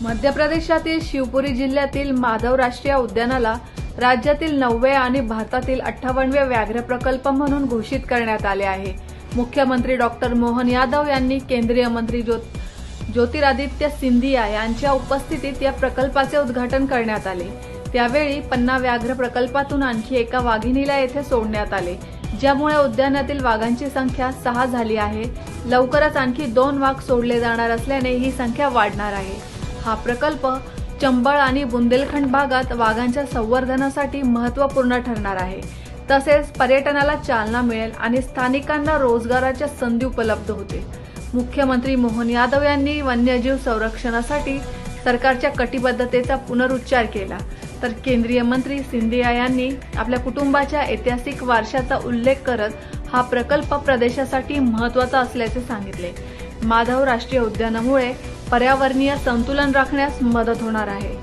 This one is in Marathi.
मध्य प्रदेशातील शिवपुरी जिल्ह्यातील माधव राष्ट्रीय उद्यानाला राज्यातील 9वे आणि भारतातील 58वे व्याघ्र प्रकल्प म्हणून घोषित करण्यात आले आहे। मुख्यमंत्री डॉक्टर मोहन यादव यांनी केंद्रीय मंत्री ज्योतिरादित्य सिंधिया यांच्या उपस्थितीत या प्रकल्पाचे उद्घाटन करण्यात आले। त्यावेळी पन्ना व्याघ्र प्रकल्पातून आणखी एका वाघिणीला येथे सोडण्यात आले, ज्यामुळे उद्यानातील वाघांची संख्या 6 झाली आहे। लवकरच आणखी 2 वाघ सोडले जाणार असल्याने ही संख्या वाढणार आहे। हा प्रकल्प चंबळ आणि बुंदेलखंड भागात वाघांच्या संवर्धनासाठी महत्त्वपूर्ण ठरणार आहे। तसेच पर्यटनाला चालना मिळेल आणि स्थानिकांना रोजगाराच्या संधी उपलब्ध होतील। मुख्यमंत्री मोहन यादव यांनी वन्यजीव संरक्षणासाठी सरकारच्या कटिबद्धतेचा पुनरुच्चार केला, तर केंद्रीय मंत्री सिंधिया यांनी आपल्या कुटुंबाच्या ऐतिहासिक वारशाचा उल्लेख करत हा प्रकल्प प्रदेशासाठी महत्त्वाचा असल्याचे सांगितले। माधव राष्ट्रीय उद्यानामुळे पर्यावरणीय संतुलन राखण्यास मदत होणार आहे।